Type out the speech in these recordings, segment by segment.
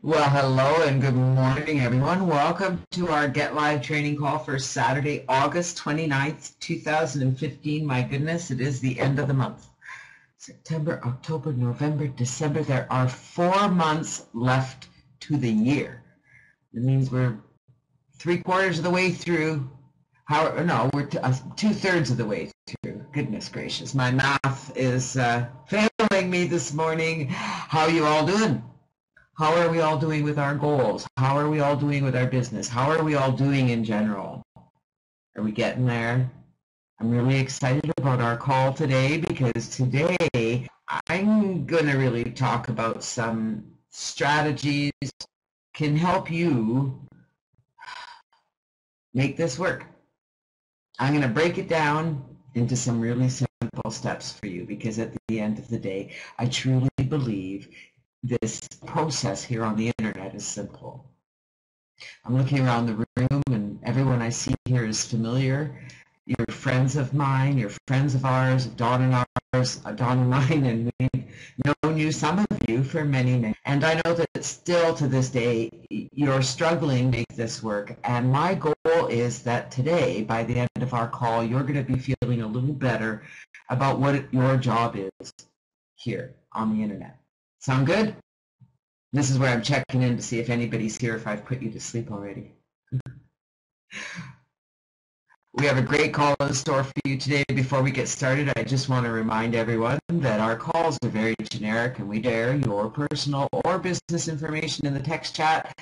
Well, hello and good morning, everyone. Welcome to our Get Live training call for Saturday, August 29th, 2015. My goodness, it is the end of the month. September, October, November, December. There are 4 months left to the year. It means we're 3/4 of the way through. No, we're 2/3 of the way through. Goodness gracious, my math is failing me this morning. How are you all doing? How are we all doing with our goals? How are we all doing with our business? How are we all doing in general? Are we getting there? I'm really excited about our call today because today I'm going to really talk about some strategies can help you make this work. I'm going to break it down into some really simple steps for you because at the end of the day, I truly believe this process here on the internet is simple. I'm looking around the room and everyone I see here is familiar. You're friends of mine, you're friends of ours, Dawn and mine, and we've known you, some of you, for many. And I know that still to this day, you're struggling to make this work. And my goal is that today, by the end of our call, you're going to be feeling a little better about what your job is here on the internet. Sound good? This is where I'm checking in to see if anybody's here, if I've put you to sleep already. We have a great call in store for you today. Before we get started, I just want to remind everyone that our calls are very generic and we share your personal or business information in the text chat.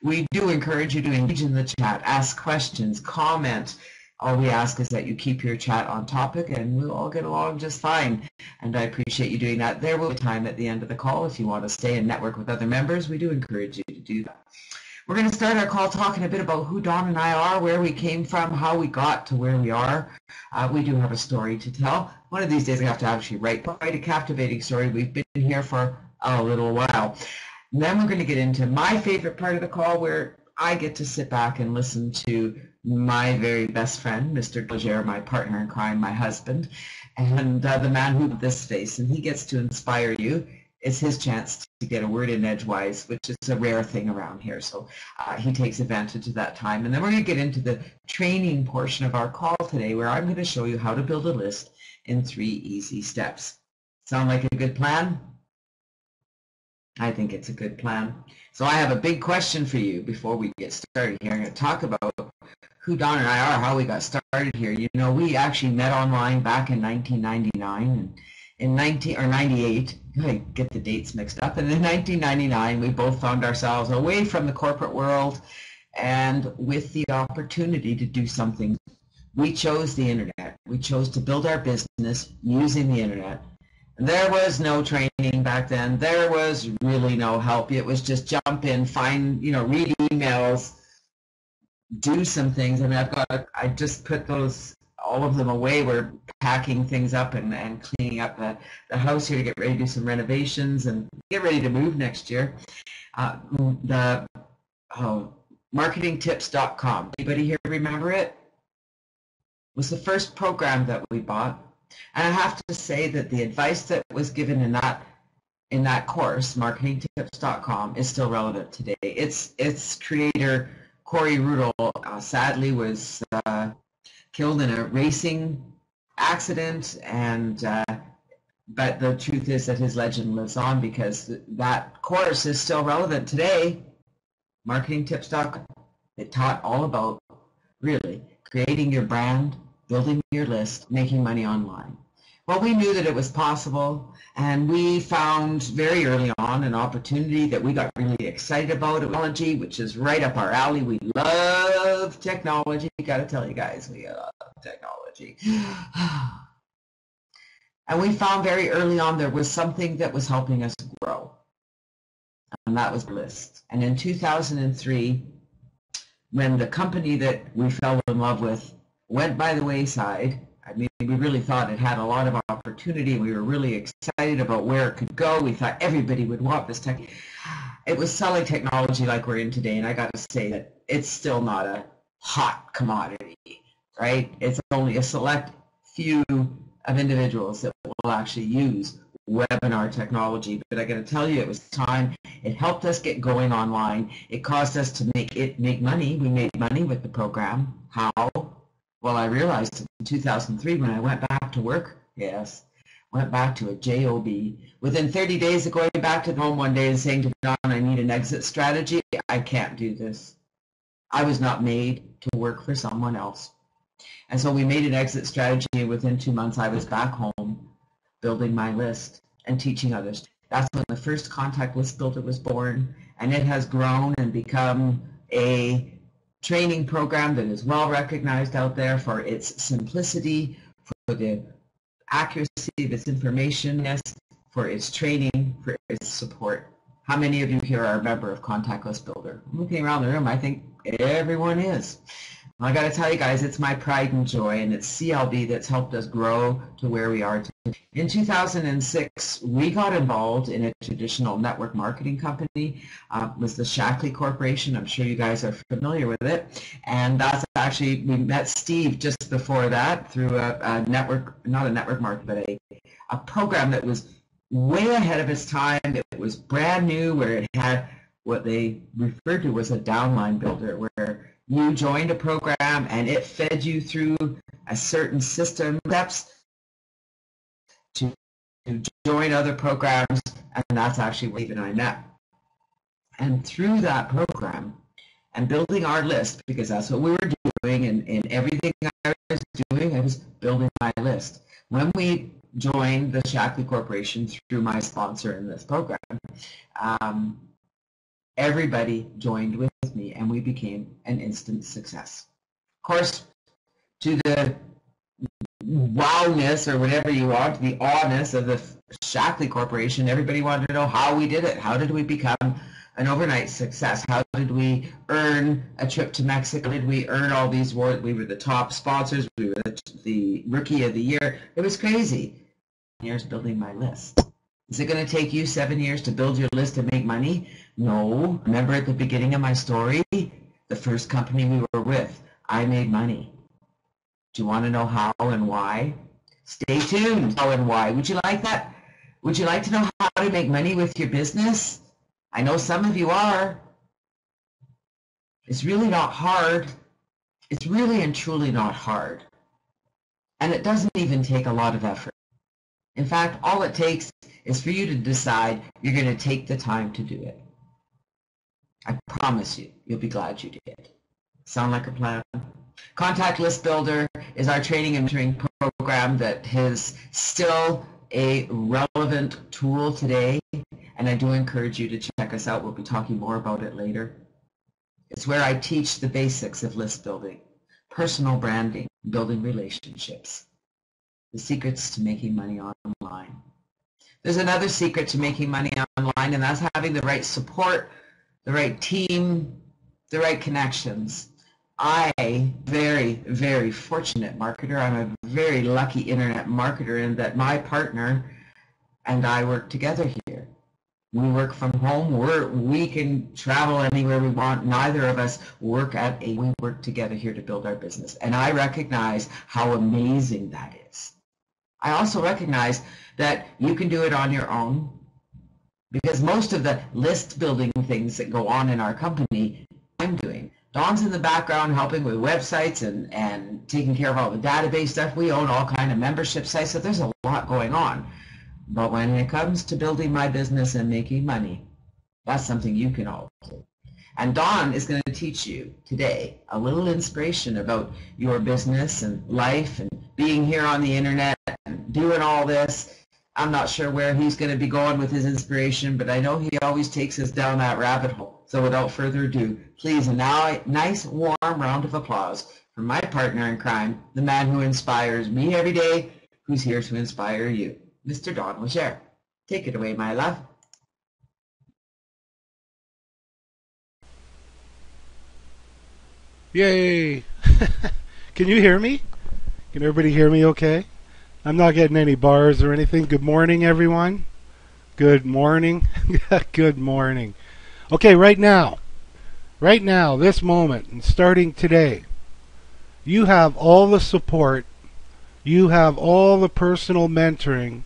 We do encourage you to engage in the chat, ask questions, comment. All we ask is that you keep your chat on topic and we'll all get along just fine. And I appreciate you doing that. There will be time at the end of the call if you want to stay and network with other members. We do encourage you to do that. We're going to start our call talking a bit about who Dawn and I are, where we came from, how we got to where we are. We do have a story to tell. One of these days I have to actually write quite a captivating story. We've been here for a little while. And then we're going to get into my favorite part of the call where I get to sit back and listen to my very best friend, Mr. Legere, my partner in crime, my husband, and the man who this face, and he gets to inspire you. It's his chance to get a word in edgewise, which is a rare thing around here. So he takes advantage of that time. And then we're going to get into the training portion of our call today, where I'm going to show you how to build a list in 3 easy steps. Sound like a good plan? I think it's a good plan. So I have a big question for you before we get started here. I'm going to talk about who Dawn and I are, how we got started here. You know, we actually met online back in 1999, and in 98, I get the dates mixed up, and in 1999 we both found ourselves away from the corporate world and with the opportunity to do something. We chose the internet. We chose to build our business using the internet. There was no training back then. There was really no help. It was just jump in, find, read emails, do some things. I mean, I just put all of them away. We're packing things up and cleaning up the house here to get ready to do some renovations and get ready to move next year. Marketingtips.com. Anybody here remember it? It was the first program that we bought. And I have to say that the advice that was given in that course, marketingtips.com, is still relevant today. Its creator, Corey Rudel, sadly was killed in a racing accident, and but the truth is that his legend lives on because that course is still relevant today. Marketingtips.com. It taught all about really creating your brand, building your list, making money online. Well, we knew that it was possible, and we found very early on an opportunity that we got really excited about, technology, which is right up our alley. We love technology. Got to tell you guys, we love technology. And we found very early on there was something that was helping us grow, and that was the list. And in 2003, when the company that we fell in love with went by the wayside, I mean, we really thought it had a lot of opportunity. We were really excited about where it could go. We thought everybody would want this tech. It was selling technology like we're in today, and I got to say that it's still not a hot commodity, right? It's only a select few of individuals that will actually use webinar technology, but I got to tell you, it was time. It helped us get going online. It caused us to make money. We made money with the program. How? Well, I realized in 2003 when I went back to work, yes, went back to a job. Within 30 days of going back to home one day and saying to Don, I need an exit strategy, I can't do this. I was not made to work for someone else. And so we made an exit strategy. Within 2 months, I was back home building my list and teaching others. That's when the first Contact List Builder was born, and it has grown and become a training program that is well recognized out there for its simplicity, for the accuracy of its information, for its training, for its support. How many of you here are a member of Contact List Builder? I'm looking around the room, I think everyone is. Well, I got to tell you guys, it's my pride and joy, and it's CLB that's helped us grow to where we are today. In 2006, we got involved in a traditional network marketing company. It was the Shackley Corporation. I'm sure you guys are familiar with it. And that's actually, we met Steve just before that through a network, not a network market, but a program that was way ahead of its time. It was brand new, where it had what they referred to as a downline builder, where you joined a program and it fed you through a certain system steps to join other programs, and that's actually where Steve and I met. And through that program and building our list, because that's what we were doing, and everything I was doing, I was building my list. When we joined the Shackley Corporation through my sponsor in this program, everybody joined with me, and we became an instant success. Of course, to the wowness, or whatever you want, the awness of the Shackley Corporation, everybody wanted to know how we did it. How did we become an overnight success? How did we earn a trip to Mexico? How did we earn all these awards? We were the top sponsors. We were the Rookie of the Year. It was crazy. Years building my list. Is it going to take you 7 years to build your list and make money? No. Remember at the beginning of my story, the first company we were with, I made money. Do you want to know how and why? Stay tuned. How and why. Would you like that? Would you like to know how to make money with your business? I know some of you are. It's really not hard. It's really and truly not hard. And it doesn't even take a lot of effort. In fact, all it takes is for you to decide you're going to take the time to do it. I promise you, you'll be glad you did. Sound like a plan? Contact List Builder is our training and mentoring program that is still a relevant tool today, and I do encourage you to check us out. We'll be talking more about it later. It's where I teach the basics of list building, personal branding, building relationships, the secrets to making money online. There's another secret to making money online, and that's having the right support, the right team, the right connections. I'm very, very fortunate marketer. I'm a very lucky internet marketer in that my partner and I work together here. We work from home. We can travel anywhere we want. Neither of us work we work together here to build our business. And I recognize how amazing that is. I also recognize that you can do it on your own, because most of the list building things that go on in our company, I'm doing. Dawn's in the background helping with websites and taking care of all the database stuff. We own all kind of membership sites, so there's a lot going on. But when it comes to building my business and making money, that's something you can all do. And Dawn is going to teach you today a little inspiration about your business and life and being here on the internet and doing all this. I'm not sure where he's going to be going with his inspiration, but I know he always takes us down that rabbit hole. So without further ado, please, a nice warm round of applause for my partner in crime, the man who inspires me every day, who's here to inspire you, Mr. Don Legere. Take it away, my love. Yay! Can you hear me? Can everybody hear me okay? I'm not getting any bars or anything. Good morning, everyone. Good morning. Good morning. Okay, right now, this moment, and starting today, you have all the support, you have all the personal mentoring,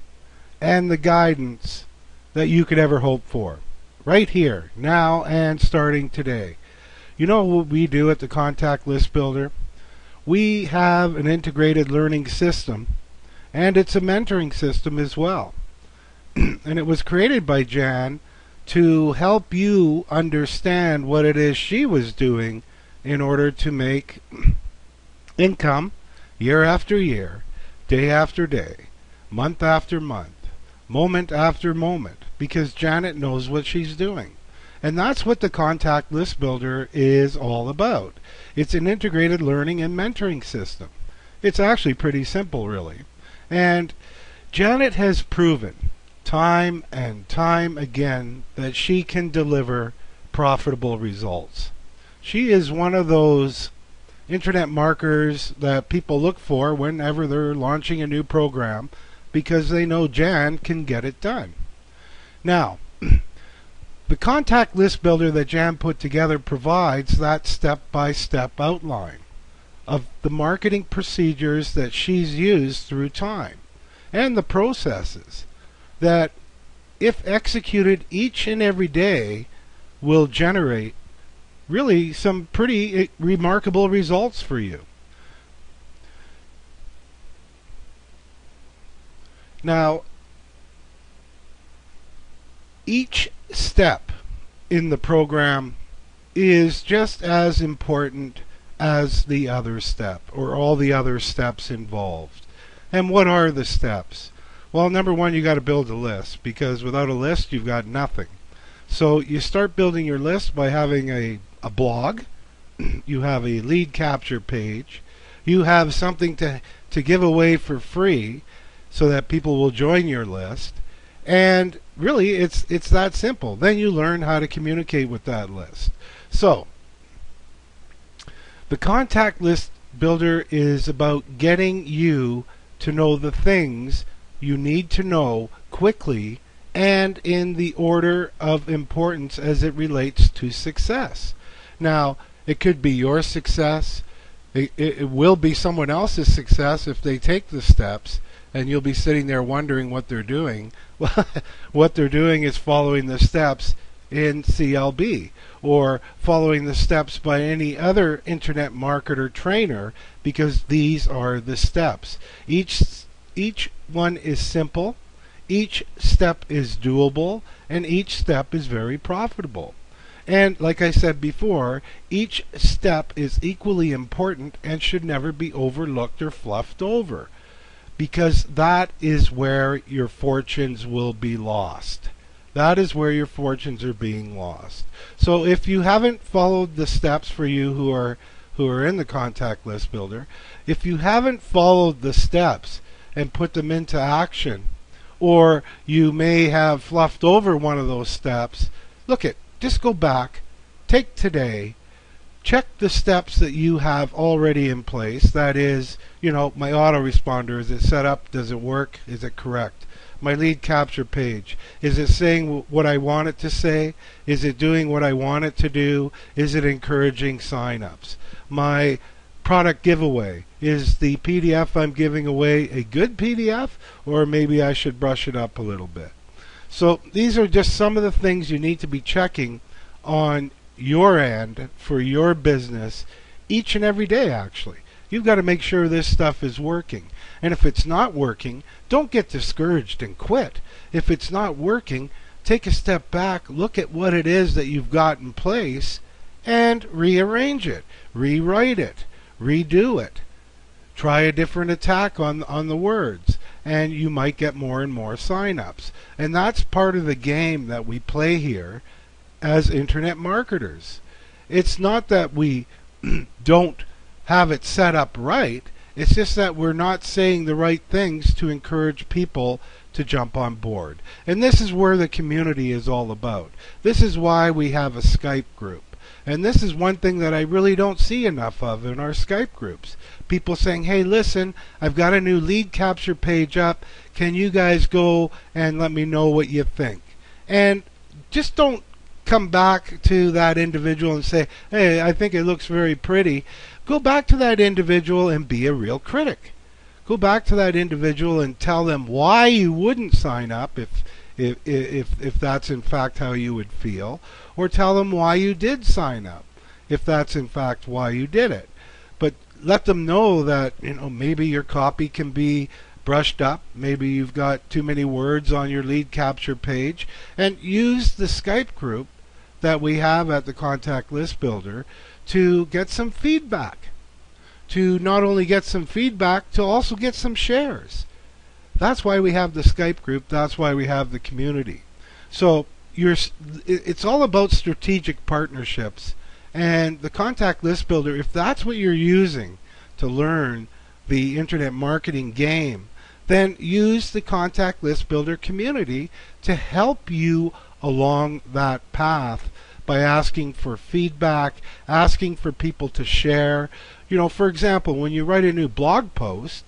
and the guidance that you could ever hope for. Right here, now, and starting today. You know what we do at the Contact List Builder? We have an integrated learning system, and it's a mentoring system as well. And it was created by Jan to help you understand what it is she was doing in order to make income year after year, day after day, month after month, moment after moment, because Janet knows what she's doing. And that's what the Contact List Builder is all about. It's an integrated learning and mentoring system. It's actually pretty simple, really. And Janet has proven time and time again that she can deliver profitable results. She is one of those internet marketers that people look for whenever they're launching a new program, because they know Jan can get it done. Now, the Contact List Builder that Jan put together provides that step-by-step outline of the marketing procedures that she's used through time, and the processes that, if executed each and every day, will generate really some pretty remarkable results for you. Now, each step in the program is just as important as the other step, or all the other steps involved. And what are the steps? Well, number one, you got to build a list, because without a list, you've got nothing. So you start building your list by having a blog. You have a lead capture page. You have something to give away for free so that people will join your list. And really, it's that simple. Then you learn how to communicate with that list. So the Contact List Builder is about getting you to know the things you need to know quickly and in the order of importance as it relates to success. Now, it could be your success. It will be someone else's success if they take the steps, and you'll be sitting there wondering what they're doing. Well, what they're doing is following the steps in CLB, or following the steps by any other internet marketer trainer, because these are the steps. Each one is simple, each step is doable, and each step is very profitable. And like I said before, each step is equally important and should never be overlooked or fluffed over, because that is where your fortunes will be lost. That is where your fortunes are being lost. So if you haven't followed the steps, for you who are in the Contact List Builder, if you haven't followed the steps and put them into action, or you may have fluffed over one of those steps, just go back, take today, check the steps that you have already in place. That is, my autoresponder, is it set up? Does it work? Is it correct? My lead capture page, is it saying what I want it to say? Is it doing what I want it to do? Is it encouraging signups? My product giveaway, is the PDF I'm giving away a good PDF, or maybe I should brush it up a little bit? So these are just some of the things you need to be checking on your end for your business each and every day. Actually, you've got to make sure this stuff is working. And if it's not working, don't get discouraged and quit. If it's not working, take a step back, look at what it is that you've got in place, and rearrange it, rewrite it, redo it. Try a different attack on the words, and you might get more and more signups. And that's part of the game that we play here as internet marketers. It's not that we don't have it set up right. It's just that we're not saying the right things to encourage people to jump on board. And this is where the community is all about. This is why we have a Skype group. And this is one thing that I really don't see enough of in our Skype groups. People saying, hey, listen, I've got a new lead capture page up. Can you guys go and let me know what you think? And just don't come back to that individual and say, hey, I think it looks very pretty. Go back to that individual and be a real critic. go back to that individual and tell them why you wouldn't sign up if that's in fact how you would feel, or tell them why you did sign up if that's in fact why you did it. But let them know that, maybe your copy can be brushed up, maybe you've got too many words on your lead capture page, and use the Skype group that we have at the Contact List Builder to get some feedback. To not only get some feedback, to also get some shares. That's why we have the Skype group. That's why we have the community. So it's all about strategic partnerships. And the Contact List Builder, if that's what you're using to learn the internet marketing game, then use the Contact List Builder community to help you along that path by asking for feedback, asking for people to share. For example, when you write a new blog post,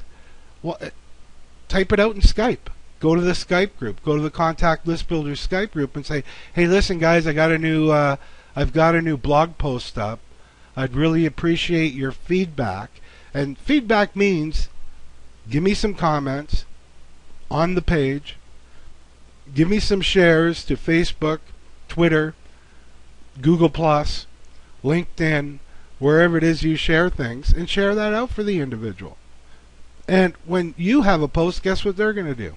type it out in Skype. Go to the Skype group. Go to the Contact List Builder Skype group and say, "Hey, listen, guys, I've got a new blog post up. I'd really appreciate your feedback." And feedback means give me some comments on the page. Give me some shares to Facebook, Twitter, Google+, LinkedIn, wherever it is you share things, and share that out for the individual. And when you have a post, guess what they're going to do?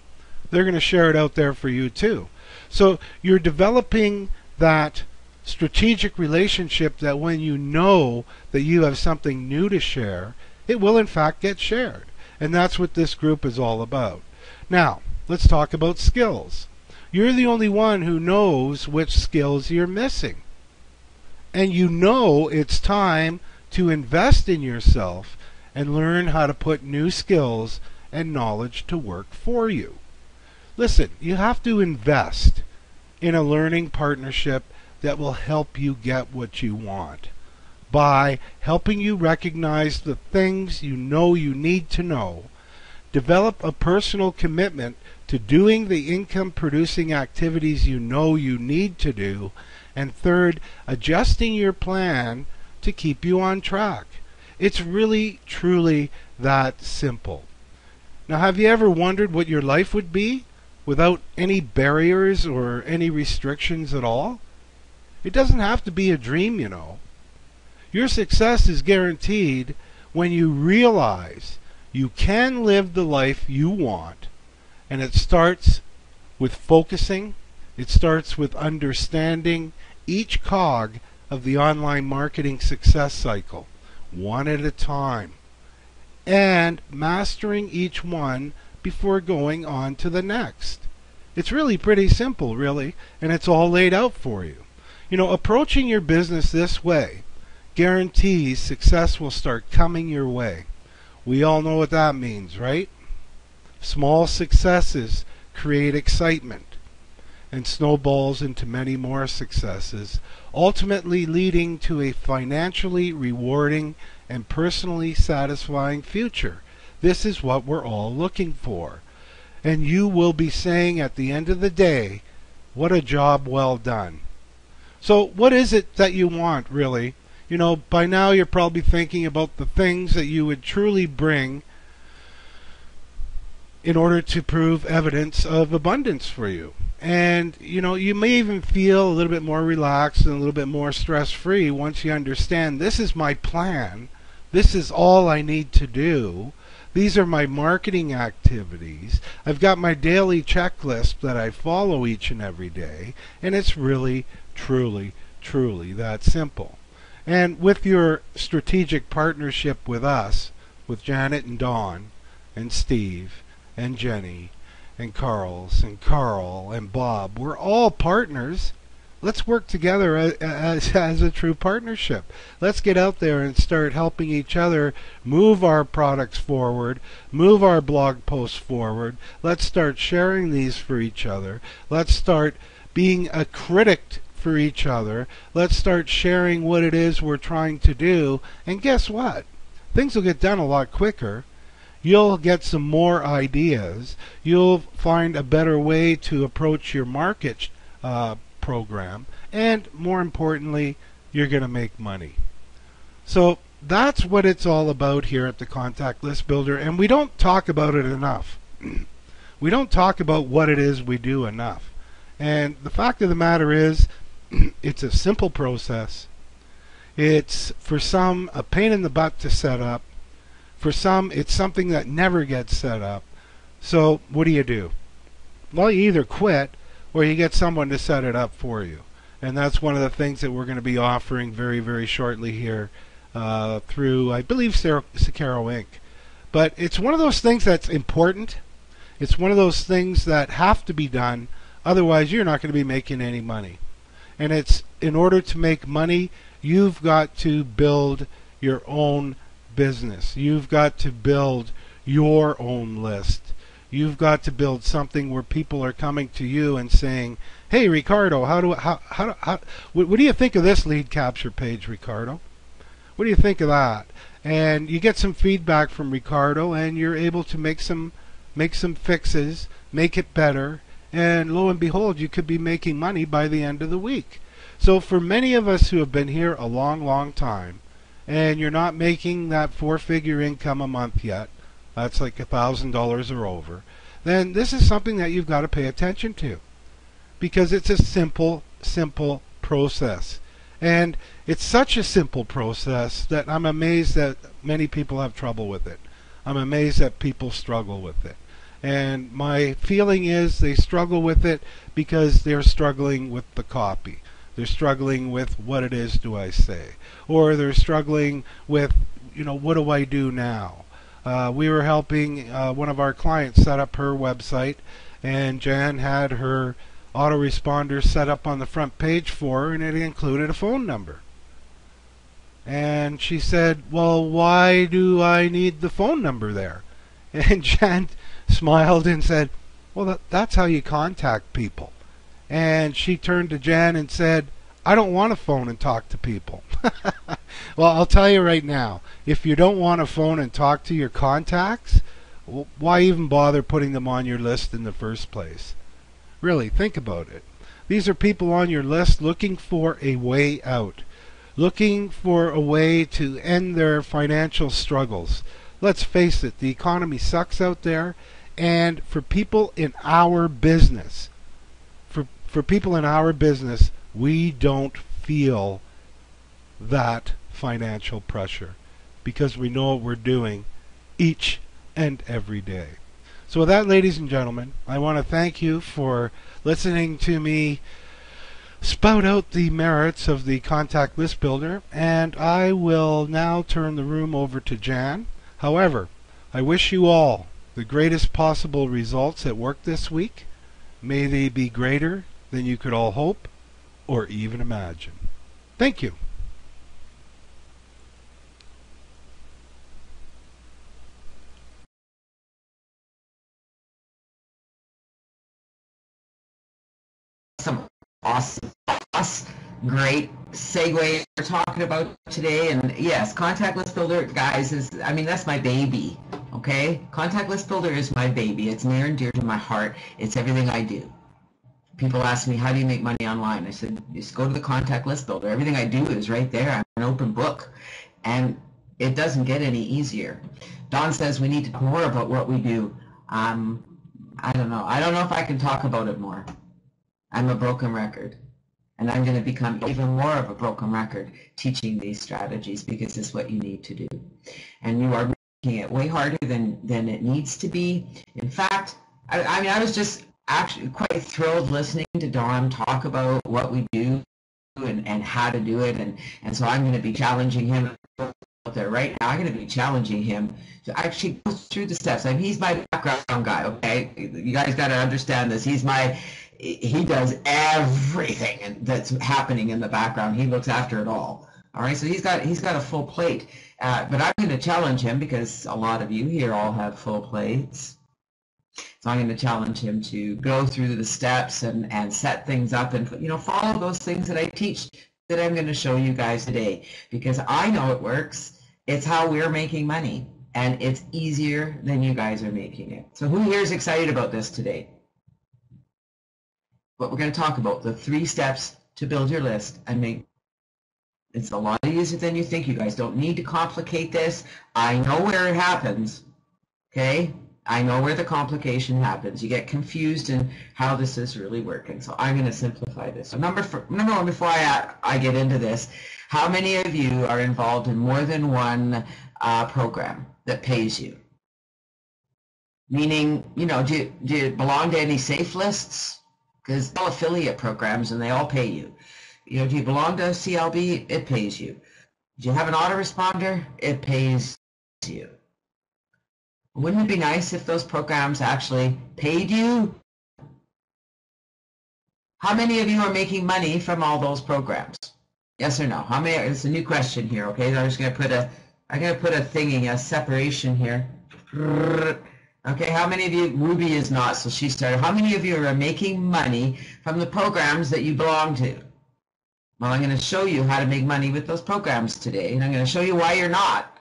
They're going to share it out there for you too. So you're developing that strategic relationship that when you know that you have something new to share, it will in fact get shared. And that's what this group is all about. Now, let's talk about skills. You're the only one who knows which skills you're missing. And you know it's time to invest in yourself and learn how to put new skills and knowledge to work for you. Listen, you have to invest in a learning partnership that will help you get what you want by helping you recognize the things you know you need to know, develop a personal commitment to doing the income-producing activities you know you need to do, and third, adjusting your plan to keep you on track. It's really, truly that simple. Now, have you ever wondered what your life would be without any barriers or any restrictions at all? It doesn't have to be a dream, Your success is guaranteed when you realize you can live the life you want, and it starts with focusing. It starts with understanding each cog of the online marketing success cycle, one at a time, and mastering each one before going on to the next. It's really pretty simple, really, and it's all laid out for you. Approaching your business this way guarantees success will start coming your way. We all know what that means, right? Small successes create excitement and snowballs into many more successes, ultimately leading to a financially rewarding and personally satisfying future. This is what we're all looking for. And you will be saying at the end of the day, what a job well done. So what is it that you want, really? By now you're probably thinking about the things that you would truly bring in order to prove evidence of abundance for you. And, you may even feel a little bit more relaxed and a little bit more stress-free once you understand this is my plan. This is all I need to do. These are my marketing activities. I've got my daily checklist that I follow each and every day. And it's really, truly, truly that simple. And with your strategic partnership with us, with Janet and Dawn and Steve and Jenny and Carl and Bob, we're all partners. Let's work together as a true partnership. Let's get out there and start helping each other move our products forward, move our blog posts forward. Let's start sharing these for each other. Let's start being a critic for each other. Let's start sharing what it is we're trying to do. And guess what? Things will get done a lot quicker. You'll get some more ideas. You'll find a better way to approach your market program. And more importantly, you're going to make money. So that's what it's all about here at the Contact List Builder, and we don't talk about it enough. We don't talk about what it is we do enough. And the fact of the matter is, it's a simple process. It's, for some, a pain in the butt to set up. For some, it's something that never gets set up. So what do? Well, you either quit or you get someone to set it up for you. And that's one of the things that we're going to be offering very, very shortly here through, I believe, Sicaro Inc. But it's one of those things that's important. It's one of those things that have to be done. Otherwise, you're not going to be making any money. And it's, in order to make money, you've got to build your own business. You've got to build your own list. You've got to build something where people are coming to you and saying, "Hey, Ricardo, what do you think of this lead capture page, Ricardo? What do you think of that?" And you get some feedback from Ricardo, and you're able to make some fixes, make it better, and lo and behold, you could be making money by the end of the week. So for many of us who have been here a long, long time, and you're not making that 4-figure income a month yet, that's like $1,000 or over, then this is something that you've got to pay attention to, because it's a simple process. And it's such a simple process that I'm amazed that many people have trouble with it. I'm amazed that people struggle with it. And my feeling is they struggle with it because they're struggling with the copy. They're struggling with what it is do I say, or they're struggling with, what do I do now? We were helping one of our clients set up her website, and Jan had her autoresponder set up on the front page for her, and it included a phone number. And she said, "Well, why do I need the phone number there?" And Jan smiled and said, "Well, that's how you contact people." And she turned to Jan and said, "I don't want to phone and talk to people." Well, I'll tell you right now, if you don't want to phone and talk to your contacts, why even bother putting them on your list in the first place? Really, think about it. These are people on your list looking for a way out, looking for a way to end their financial struggles. Let's face it, the economy sucks out there, and for people in our business, we don't feel that financial pressure because we know what we're doing each and every day. So with that, ladies and gentlemen, I want to thank you for listening to me spout out the merits of the Contact List Builder, and I will now turn the room over to Jan. However, I wish you all the greatest possible results at work this week. May they be greater than you could all hope or even imagine. Thank you. Awesome, great segue we're talking about today. And yes, Contact List Builder, guys, that's my baby. Okay, Contact List Builder is my baby. It's near and dear to my heart. It's everything I do. People ask me, how do you make money online? I said, just go to the Contact List Builder. Everything I do is right there. I'm an open book, and it doesn't get any easier. Don says we need to talk more about what we do. I don't know. I don't know if I can talk about it more. I'm a broken record, and I'm going to become even more of a broken record teaching these strategies, because it's what you need to do. And you are making it way harder than it needs to be. In fact, I was just actually quite thrilled listening to Don talk about what we do and how to do it, and so I'm going to be challenging him out there right now. I'm going to be challenging him to actually go through the steps. He's my background guy, okay? You guys got to understand this. He does everything that's happening in the background. He looks after it all. All right, so he's got a full plate. But I'm going to challenge him, because a lot of you here all have full plates. So I'm going to challenge him to go through the steps and set things up and follow those things that I teach that I'm going to show you guys today, because I know it works. It's how we're making money, and it's easier than you guys are making it. So who here is excited about this today? What we're going to talk about, the 3 steps to build your list and make It's a lot easier than you think. You guys don't need to complicate this. I know where it happens, okay? I know where the complication happens. You get confused in how this is really working. So I'm going to simplify this. So number one, before I get into this, how many of you are involved in more than one program that pays you? Meaning, you know, do you belong to any safe lists? Because they're all affiliate programs and they all pay you. You know, do you belong to CLB? It pays you. Do you have an autoresponder? It pays you. Wouldn't it be nice if those programs actually paid you? How many of you are making money from all those programs? Yes or no? How many? It's a new question here. Okay, I'm just going to put a thingy, a separation here. Okay, how many of you? Ruby is not, so she started. How many of you are making money from the programs that you belong to? Well, I'm going to show you how to make money with those programs today, and I'm going to show you why you're not.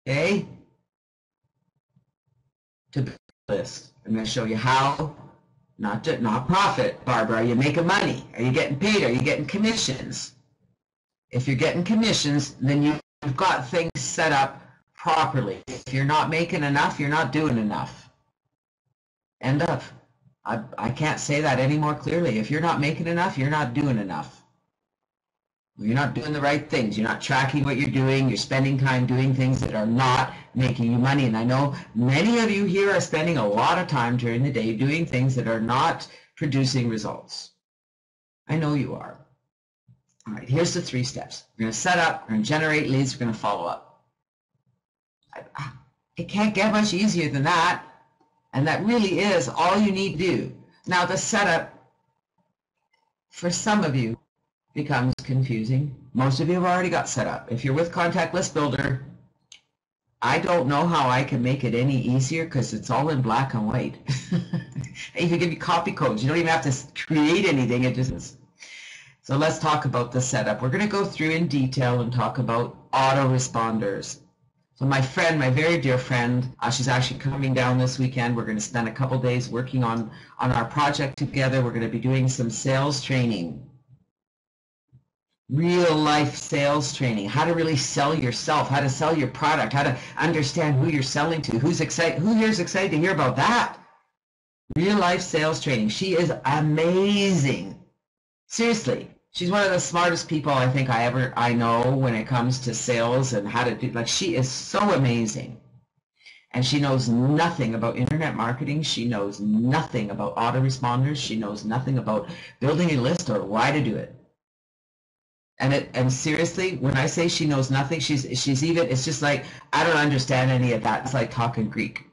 Okay? To this, I'm going to show you how, not profit, Barbara. Are you making money? Are you getting paid? Are you getting commissions? If you're getting commissions, then you've got things set up properly. If you're not making enough, you're not doing enough. End of. I can't say that any more clearly. If you're not making enough, you're not doing enough. You're not doing the right things. You're not tracking what you're doing. You're spending time doing things that are not making you money. And I know many of you here are spending a lot of time during the day doing things that are not producing results. I know you are. All right, here's the 3 steps. We're going to set up, we're going to generate leads, we're going to follow up. It can't get much easier than that. And that really is all you need to do. Now the setup, for some of you, becomes confusing. Most of you have already got set up. If you're with Contact List Builder, I don't know how I can make it any easier because it's all in black and white. If you give you copy codes, you don't even have to create anything. It just is. So let's talk about the setup. We're going to go through in detail and talk about autoresponders. So my friend, my very dear friend, she's actually coming down this weekend. We're going to spend a couple days working on our project together. We're going to be doing some sales training, real life sales training, how to really sell yourself, how to sell your product, how to understand who you're selling to, who here is excited to hear about that. Real life sales training. She is amazing. Seriously. She's one of the smartest people I think I know when it comes to sales and how to do, like, she is so amazing. And she knows nothing about internet marketing. She knows nothing about autoresponders. She knows nothing about building a list or why to do it. And seriously, when I say she knows nothing, she's even, it's just like, I don't understand any of that. It's like talking Greek.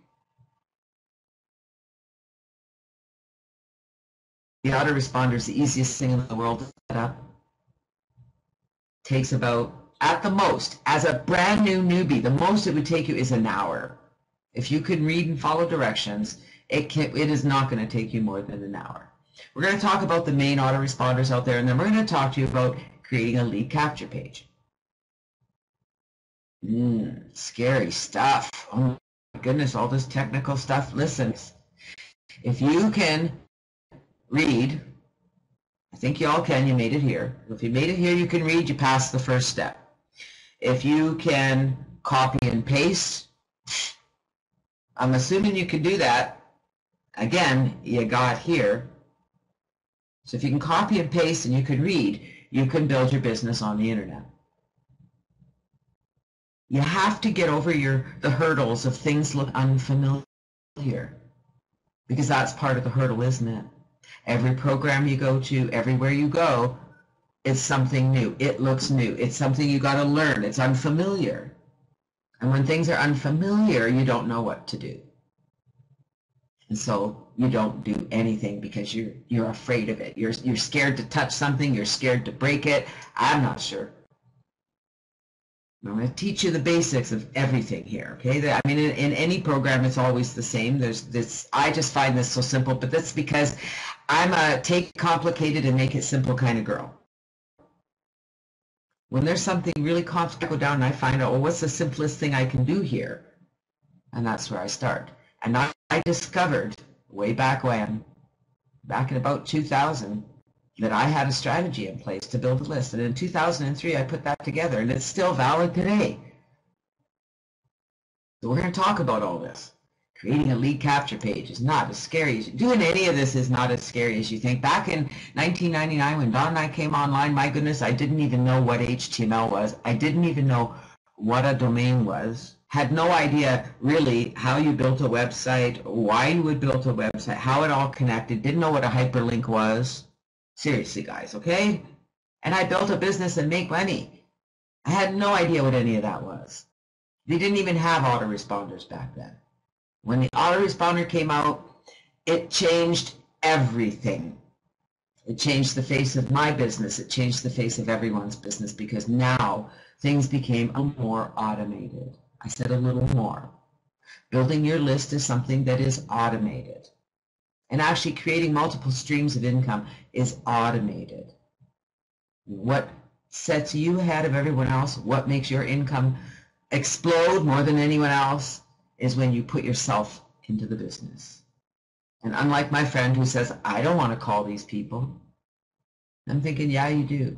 The autoresponder is the easiest thing in the world to set up. Takes about, at the most, as a brand new newbie, the most it would take you is an hour. If you can read and follow directions, it is not going to take you more than an hour. We're going to talk about the main autoresponders out there, and then we're going to talk to you about creating a lead capture page. Scary stuff. Oh my goodness, all this technical stuff. Listen, if you can read, I think you all can, you made it here. If you made it here, you can read, you passed the first step. If you can copy and paste, I'm assuming you can do that. Again, you got here. So if you can copy and paste and you can read, you can build your business on the internet. You have to get over the hurdles of things look unfamiliar, because that's part of the hurdle, isn't it? Every program you go to, everywhere you go, it's something new. It looks new. It's something you got to learn. It's unfamiliar. And when things are unfamiliar, you don't know what to do. And so you don't do anything because you're afraid of it. You're scared to touch something. You're scared to break it. I'm not sure. I'm going to teach you the basics of everything here, okay? I mean, in any program, it's always the same. There's this. I just find this so simple, but that's because I'm a take complicated and make it simple kind of girl. When there's something really complicated, I go down and I find out, well, what's the simplest thing I can do here? And that's where I start. And I discovered way back when, back in about 2000, that I had a strategy in place to build a list. And in 2003, I put that together, and it's still valid today. So we're going to talk about all this. Creating a lead capture page is not as scary as doing any of this is not as scary as you think. Back in 1999, when Don and I came online, my goodness, I didn't even know what HTML was. I didn't even know what a domain was. Had no idea really how you built a website, why you would build a website, how it all connected. Didn't know what a hyperlink was. Seriously, guys, okay? And I built a business and make money. I had no idea what any of that was. They didn't even have autoresponders back then. When the autoresponder came out, it changed everything. It changed the face of my business. It changed the face of everyone's business because now things became a little more automated. I said a little more. Building your list is something that is automated. And actually creating multiple streams of income is automated. What sets you ahead of everyone else, what makes your income explode more than anyone else, is when you put yourself into the business. And unlike my friend who says, I don't want to call these people, I'm thinking, yeah, you do.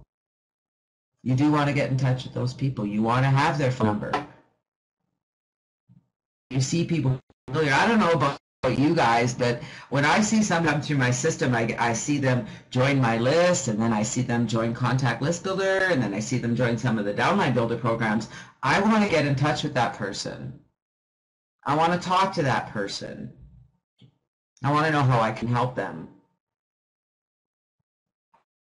You do want to get in touch with those people. You want to have their phone number. You see people earlier. I don't know about you guys, but when I see someone come through my system, I see them join my list, and then I see them join Contact List Builder, and then I see them join some of the Downline Builder programs. I want to get in touch with that person. I want to talk to that person. I want to know how I can help them.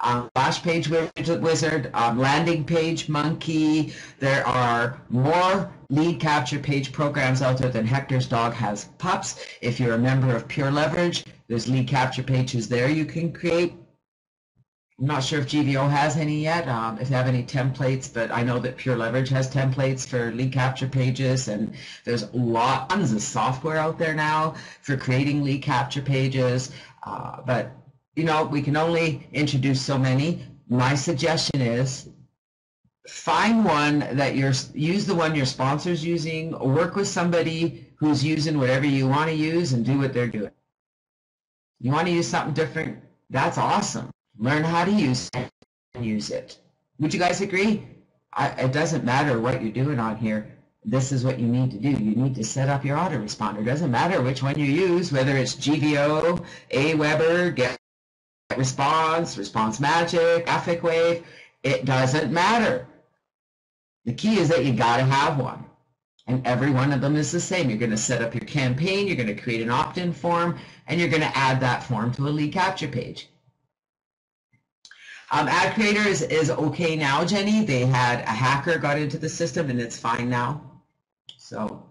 Splash Page Wizard, Landing Page Monkey. There are more lead capture page programs out there than Hector's dog has pups. If you're a member of Pure Leverage, there's lead capture pages there you can create. I'm not sure if GVO has any yet, if they have any templates, but I know that Pure Leverage has templates for lead capture pages, and there's tons of software out there now for creating lead capture pages, but you know, we can only introduce so many. My suggestion is find one that use the one your sponsor's using, or work with somebody who's using whatever you want to use and do what they're doing. You want to use something different? That's awesome. Learn how to use it and use it. Would you guys agree? It doesn't matter what you're doing on here. This is what you need to do. You need to set up your autoresponder. It doesn't matter which one you use, whether it's GVO, Aweber, GetResponse, Response Magic, Traffic Wave. It doesn't matter. The key is that you got to have one. And every one of them is the same. You're going to set up your campaign, you're going to create an opt-in form, and you're going to add that form to a lead capture page. Ad Creator is okay now, Jenny. They had a hacker got into the system, and it's fine now. So,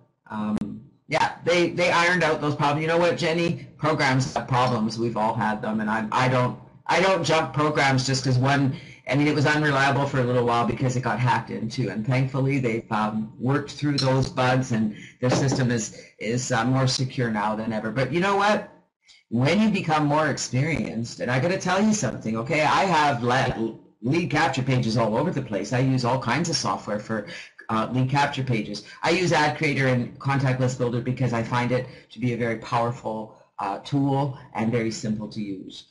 yeah, they ironed out those problems. You know what, Jenny? Programs have problems. We've all had them, and I don't jump programs just because one. I mean, it was unreliable for a little while because it got hacked into, and thankfully they've worked through those bugs, and their system is more secure now than ever. But you know what? When you become more experienced, and I got to tell you something, okay? I have lead capture pages all over the place. I use all kinds of software for lead capture pages. I use Ad Creator and Contact List Builder because I find it to be a very powerful tool and very simple to use.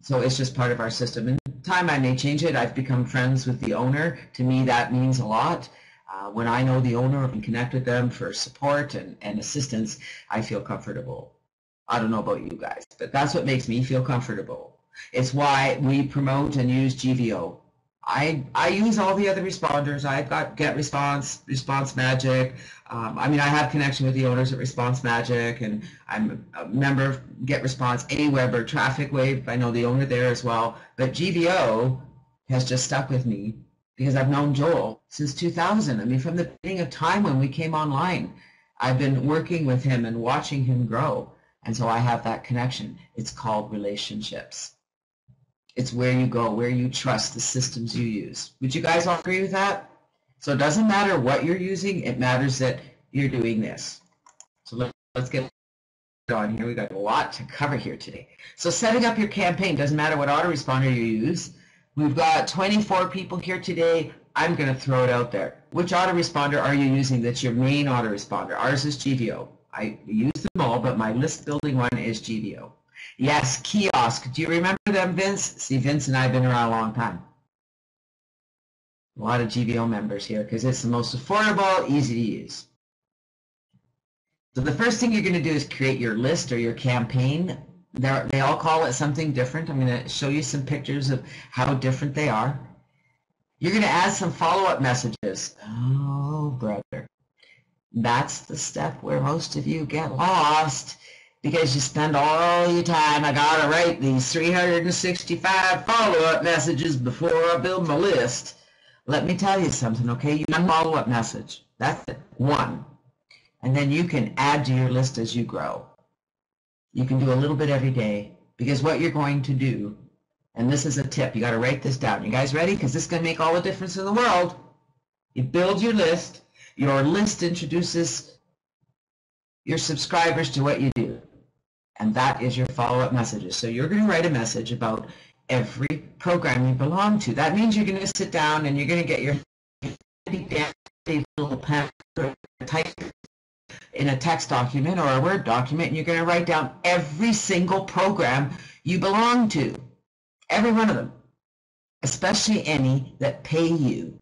So it's just part of our system. In time, I may change it. I've become friends with the owner. To me, that means a lot. When I know the owner and connect with them for support and assistance, I feel comfortable. I don't know about you guys, but that's what makes me feel comfortable. It's why we promote and use GVO. I use all the other responders. I've got GetResponse, Response Magic. I mean, I have connection with the owners at Response Magic, and I'm a member of GetResponse, Aweber, Traffic Wave. I know the owner there as well. But GVO has just stuck with me because I've known Joel since 2000. I mean, from the beginning of time when we came online, I've been working with him and watching him grow. And so I have that connection. It's called relationships. It's where you go, where you trust the systems you use. Would you guys all agree with that? So it doesn't matter what you're using. It matters that you're doing this. So let's get on here. We've got a lot to cover here today. So setting up your campaign, doesn't matter what autoresponder you use. We've got 24 people here today. I'm going to throw it out there. Which autoresponder are you using that's your main autoresponder? Ours is GVO. I use them all, but my list building one is GVO. Yes, kiosk. Do you remember them, Vince? See, Vince and I have been around a long time. A lot of GBO members here because it's the most affordable, easy to use. So the first thing you're going to do is create your list or your campaign. They all call it something different. I'm going to show you some pictures of how different they are. You're going to add some follow-up messages. Oh, brother. That's the step where most of you get lost because you spend all your time, I got to write these 365 follow-up messages before I build my list. Let me tell you something, okay? You have a follow-up message. That's it. One. And then you can add to your list as you grow. You can do a little bit every day because what you're going to do, and this is a tip, you got to write this down. You guys ready? Because this is going to make all the difference in the world. You build your list. Your list introduces your subscribers to what you do. And that is your follow-up messages. So you're going to write a message about every program you belong to. That means you're going to sit down and you're going to get your little pen, type in a text document or a Word document, and you're going to write down every single program you belong to. Every one of them. Especially any that pay you.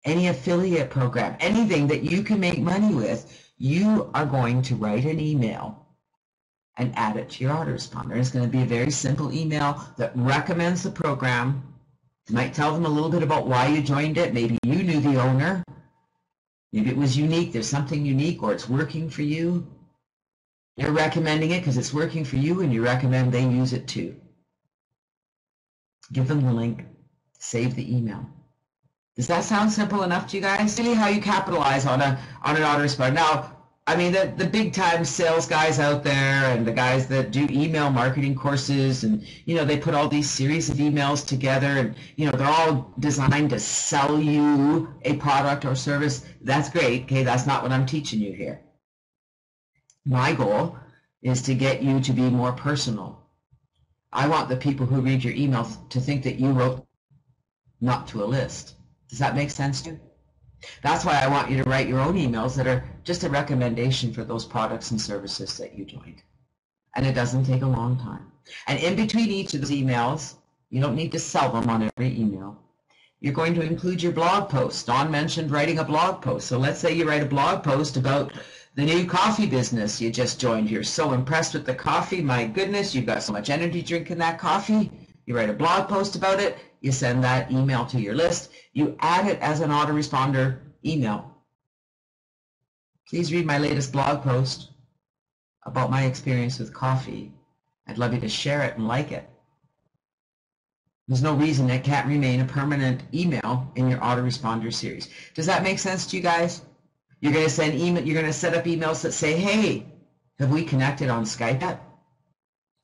Any affiliate program. Anything that you can make money with. You are going to write an email and add it to your autoresponder. It's going to be a very simple email that recommends the program. You might tell them a little bit about why you joined it. Maybe you knew the owner. Maybe it was unique. There's something unique or it's working for you. You're recommending it because it's working for you and you recommend they use it too. Give them the link. Save the email. Does that sound simple enough to you guys? Really how you capitalize on an autoresponder. Now, I mean, the big-time sales guys out there and the guys that do email marketing courses and, you know, they put all these series of emails together and, you know, they're all designed to sell you a product or service. That's great, okay? That's not what I'm teaching you here. My goal is to get you to be more personal. I want the people who read your emails to think that you wrote not to a list. Does that make sense to you? That's why I want you to write your own emails that are just a recommendation for those products and services that you joined. And it doesn't take a long time. And in between each of those emails, you don't need to sell them on every email. You're going to include your blog post. Dawn mentioned writing a blog post. So let's say you write a blog post about the new coffee business you just joined. You're so impressed with the coffee. My goodness, you've got so much energy drinking that coffee. You write a blog post about it. You send that email to your list. You add it as an autoresponder email. Please read my latest blog post about my experience with coffee. I'd love you to share it and like it. There's no reason it can't remain a permanent email in your autoresponder series. Does that make sense to you guys? You're going to send email. You're going to set up emails that say, "Hey, have we connected on Skype yet?"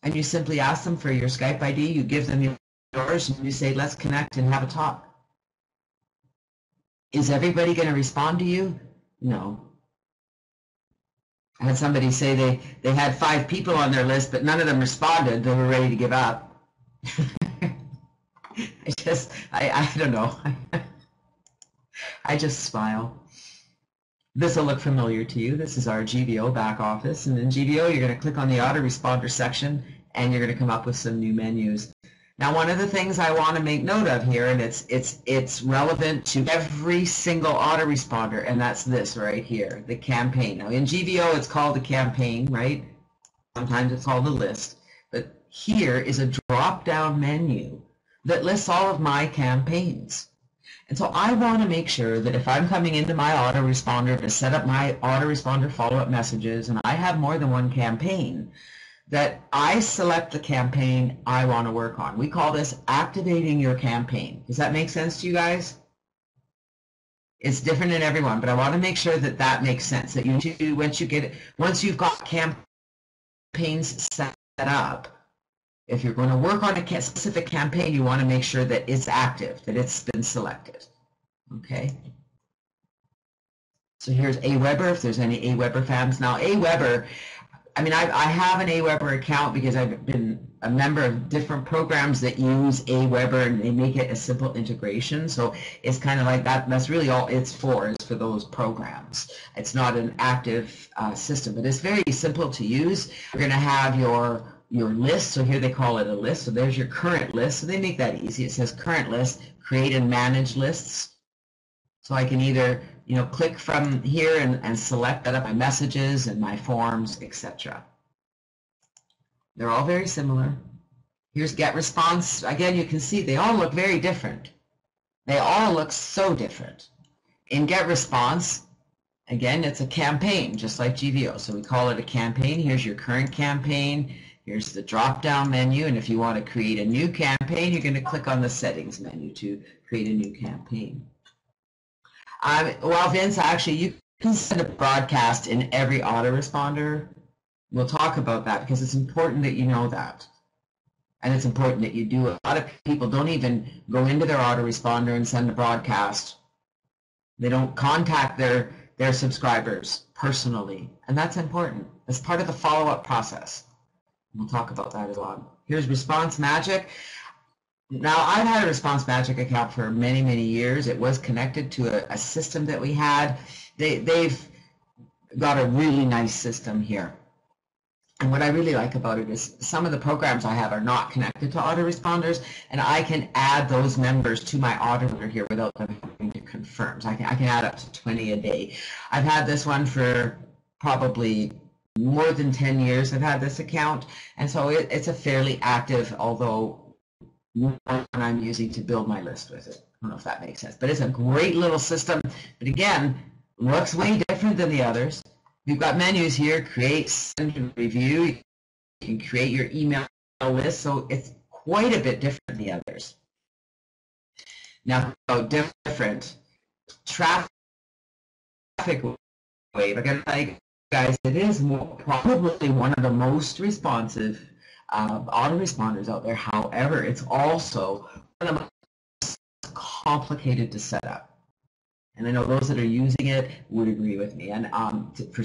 And you simply ask them for your Skype ID. You give them yours, and you say, "Let's connect and have a talk." Is everybody going to respond to you? No. I had somebody say they had 5 people on their list, but none of them responded. They were ready to give up. I don't know. I just smile. This will look familiar to you. This is our GBO back office. And in GBO, you're going to click on the autoresponder section, and you're going to come up with some new menus. Now, one of the things I want to make note of here, and it's relevant to every single autoresponder, and that's this right here, the campaign. Now, in GBO, it's called the campaign, right? Sometimes it's called the list. But here is a drop-down menu that lists all of my campaigns. And so I want to make sure that if I'm coming into my autoresponder to set up my autoresponder follow-up messages, and I have more than one campaign, that I select the campaign I want to work on. We call this activating your campaign. Does that make sense to you guys? It's different in everyone, but I want to make sure that that makes sense. That you, once you've got campaigns set up, if you're going to work on a specific campaign, you want to make sure that it's active, that it's been selected. Okay. So here's Aweber, if there's any Aweber fans. Now, Aweber, I mean, I have an Aweber account because I've been a member of different programs that use Aweber, and they make it a simple integration. So it's kind of like that. That's really all it's for, is for those programs. It's not an active system, but it's very simple to use. You're going to have your your list. So here they call it a list. So there's your current list. So they make that easy. It says current list, create and manage lists. So I can either, click from here and select that up my messages and my forms, etc. They're all very similar. Here's get response. Again, you can see they all look very different. They all look so different. In get response, again, it's a campaign, just like GVO. So we call it a campaign. Here's your current campaign. Here's the drop-down menu. And if you want to create a new campaign, you're going to click on the settings menu to create a new campaign. Well, Vince, actually, you can send a broadcast in every autoresponder. We'll talk about that because it's important that you know that. And it's important that you do. A lot of people don't even go into their autoresponder and send a broadcast. They don't contact their subscribers personally. And that's important. It's part of the follow-up process. We'll talk about that as well. Here's Response Magic. Now, I've had a Response Magic account for many, many years. It was connected to a system that we had. They've got a really nice system here. And what I really like about it is some of the programs I have are not connected to autoresponders, and I can add those members to my auditor here without them having to confirm. So I can add up to 20 a day. I've had this one for probably more than 10 years. I've had this account, and so it's a fairly active, although one I'm using to build my list with it. I don't know if that makes sense. But it's a great little system. But again, looks way different than the others. We've got menus here, create, send, and review. You can create your email list, so it's quite a bit different than the others. Now, different traffic wave. I got to tell you guys, it is probably one of the most responsive autoresponders out there. However, it's also one of the most complicated to set up. And I know those that are using it would agree with me. And for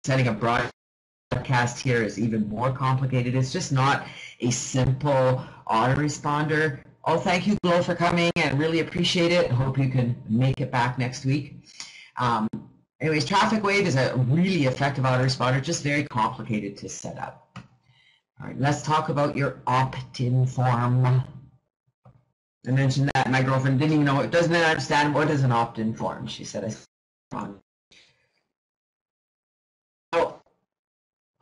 setting a broadcast here is even more complicated. It's just not a simple autoresponder. Oh, thank you, Glo, for coming. I really appreciate it. I hope you can make it back next week. Anyways, Traffic Wave is a really effective autoresponder, just very complicated to set up. All right, let's talk about your opt-in form. I mentioned that my girlfriend didn't even know, doesn't understand what is an opt-in form. She said, so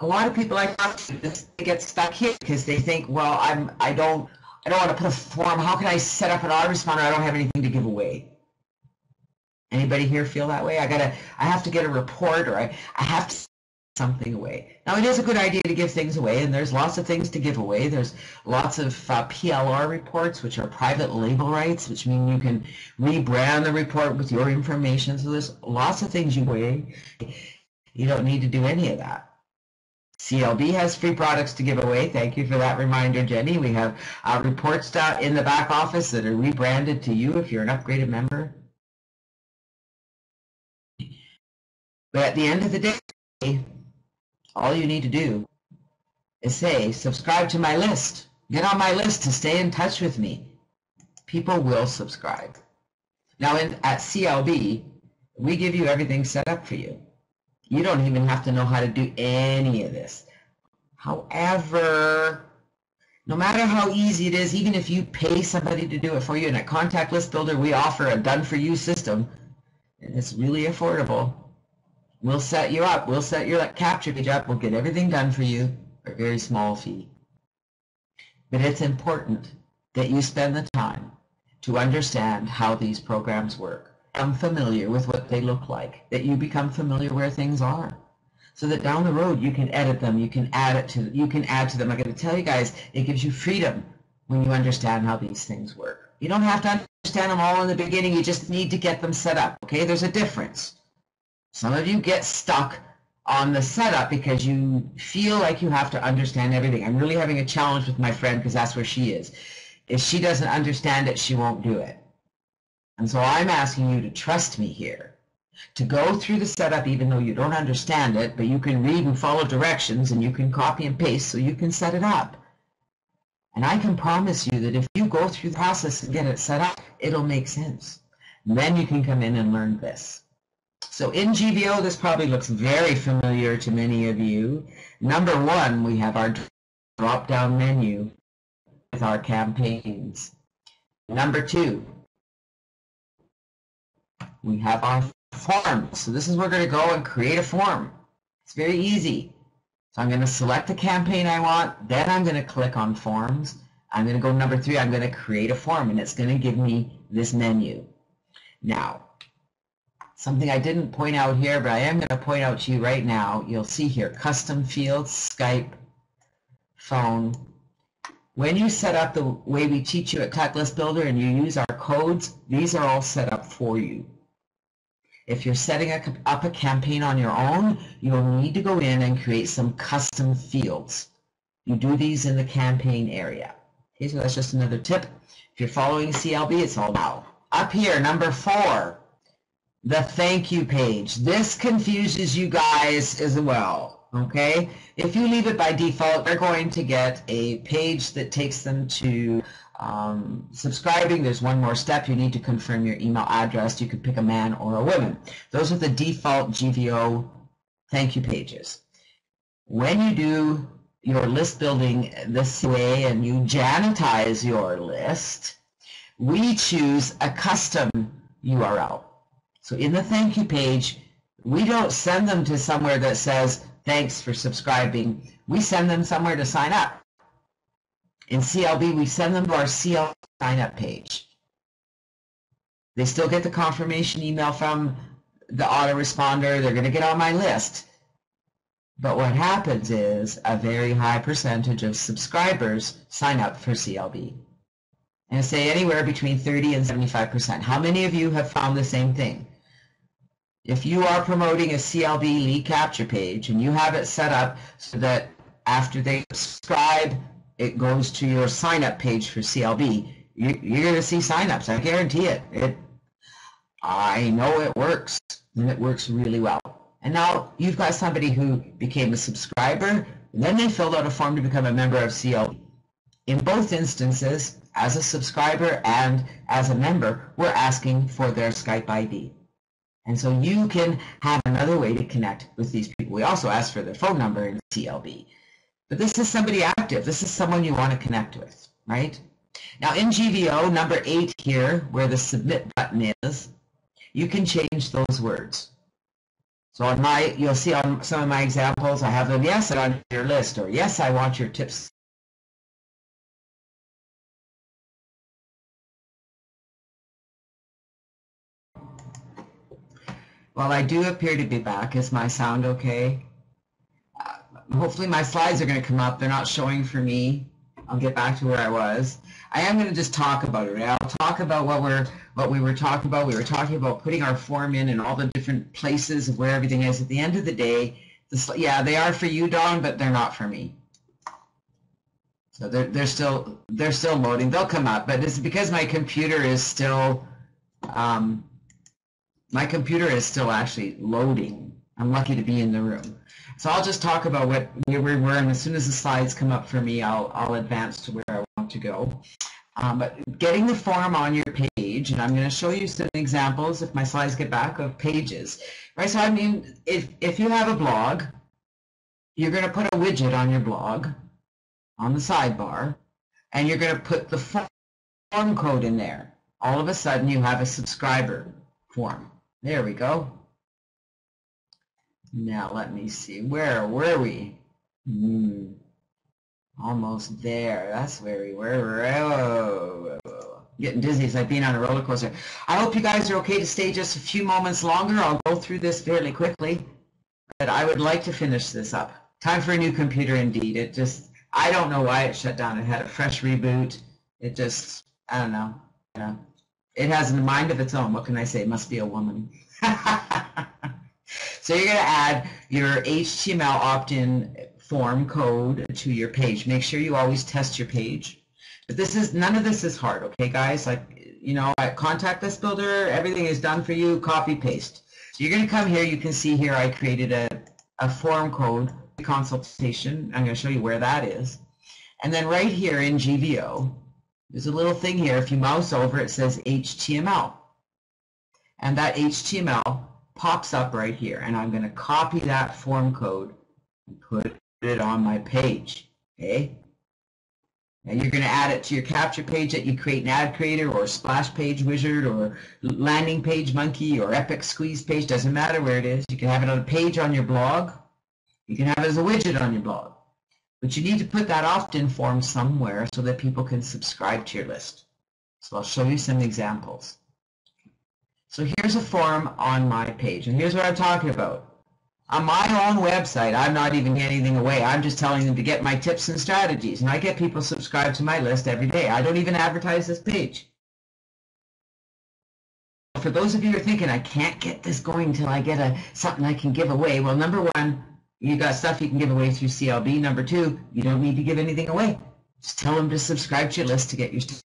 a lot of people like this, they get stuck here because they think, well, I don't want to put a form. How can I set up an autoresponder? I don't have anything to give away. Anybody here feel that way? I have to get a report, or I have to something away. Now, it is a good idea to give things away, and there's lots of things to give away. There's lots of PLR reports, which are private label rights, which mean you can rebrand the report with your information. So there's lots of things you weigh. You don't need to do any of that. CLB has free products to give away. Thank you for that reminder, Jenny. We have reports in the back office that are rebranded to you if you're an upgraded member. But at the end of the day, all you need to do is say, subscribe to my list. Get on my list to stay in touch with me. People will subscribe. Now, at CLB, we give you everything set up for you. You don't even have to know how to do any of this. However, no matter how easy it is, even if you pay somebody to do it for you, and at Contact List Builder, we offer a done-for-you system, and it's really affordable. We'll set you up. We'll set your capture page up. We'll get everything done for you for a very small fee. But it's important that you spend the time to understand how these programs work. Become familiar with what they look like. That you become familiar where things are. So that down the road you can edit them. You can add to them. I'm going to tell you guys, it gives you freedom when you understand how these things work. You don't have to understand them all in the beginning. You just need to get them set up. Okay? There's a difference. Some of you get stuck on the setup because you feel like you have to understand everything. I'm really having a challenge with my friend because that's where she is. If she doesn't understand it, she won't do it. And so I'm asking you to trust me here, to go through the setup even though you don't understand it, but you can read and follow directions and you can copy and paste so you can set it up. And I can promise you that if you go through the process and get it set up, it'll make sense. And then you can come in and learn this. So in GVO, this probably looks very familiar to many of you. Number one, we have our drop-down menu with our campaigns. Number 2, we have our forms. So this is where we're going to go and create a form. It's very easy. So I'm going to select the campaign I want, then I'm going to click on forms. I'm going to go number 3, I'm going to create a form, and it's going to give me this menu. Now, something I didn't point out here, but I am going to point out to you right now, you'll see here, custom fields, Skype, phone. When you set up the way we teach you at Tech List Builder and you use our codes, these are all set up for you. If you're setting up a campaign on your own, you'll need to go in and create some custom fields. You do these in the campaign area. Okay, so that's just another tip. If you're following CLB, it's all now. Up here, number 4, the thank you page. This confuses you guys as well, okay? If you leave it by default, they're going to get a page that takes them to subscribing. There's one more step. You need to confirm your email address. You could pick a man or a woman. Those are the default GVO thank you pages. When you do your list building this way and you janitize your list, we choose a custom URL. So in the thank you page, we don't send them to somewhere that says, thanks for subscribing. We send them somewhere to sign up. In CLB, we send them to our CLB sign up page. They still get the confirmation email from the autoresponder. They're going to get on my list. But what happens is a very high percentage of subscribers sign up for CLB. And I say anywhere between 30 and 75%. How many of you have found the same thing? If you are promoting a CLB lead capture page and you have it set up so that after they subscribe, it goes to your sign-up page for CLB, you're going to see sign-ups. I guarantee it. I know it works, and it works really well. And now you've got somebody who became a subscriber, and then they filled out a form to become a member of CLB. In both instances, as a subscriber and as a member, we're asking for their Skype ID. And so you can have another way to connect with these people. We also ask for their phone number in CLB. But this is somebody active. This is someone you want to connect with, right? Now in GVO, number 8 here, where the submit button is, you can change those words. So on you'll see on some of my examples, I have them, yes, on your list, or yes, I want your tips. Well, I do appear to be back. Is my sound okay? Hopefully my slides are going to come up. They're not showing for me. I'll get back to where I was. I am going to just talk about it. I'll talk about what we were talking about. We were talking about putting our form in and all the different places of where everything is. At the end of the day, yeah, they are for you, Dawn, but they're not for me. So they're still loading. They'll come up, but it's because my computer is still actually loading. I'm lucky to be in the room. So I'll just talk about where we were, and as soon as the slides come up for me, I'll advance to where I want to go. But getting the form on your page, and I'm going to show you some examples, if my slides get back, of pages. Right, so I mean, if you have a blog, you're going to put a widget on your blog, on the sidebar, and you're going to put the form code in there. All of a sudden, you have a subscriber form. There we go. Now let me see, where were we? Almost there. That's where we were. Oh, getting dizzy. It's like being on a roller coaster. I hope you guys are okay to stay just a few moments longer. I'll go through this fairly quickly, but I would like to finish this up. Time for a new computer indeed. It just, I don't know why it shut down. It had a fresh reboot. It just, I don't know. Yeah. It has a mind of its own. What can I say? It must be a woman. So you're going to add your HTML opt-in form code to your page. Make sure you always test your page. But none of this is hard, okay, guys? Like, you know, at Contact List Builder, everything is done for you. Copy, paste. So you're going to come here. You can see here I created a form code consultation. I'm going to show you where that is. And then right here in GVO, there's a little thing here. If you mouse over, it says HTML. And that HTML pops up right here, and I'm going to copy that form code and put it on my page. Okay? And you're going to add it to your capture page that you create in Ad Creator or Splash Page Wizard or Landing Page Monkey or Epic Squeeze Page. Doesn't matter where it is. You can have it on a page on your blog. You can have it as a widget on your blog. But you need to put that opt-in form somewhere so that people can subscribe to your list. So I'll show you some examples. So here's a form on my page, and here's what I'm talking about. On my own website, I'm not even giving anything away. I'm just telling them to get my tips and strategies, and I get people subscribed to my list every day. I don't even advertise this page. For those of you who are thinking, I can't get this going until I get something I can give away, well, number one, you got stuff you can give away through CLB. Number two, you don't need to give anything away. Just tell them to subscribe to your list to get your tips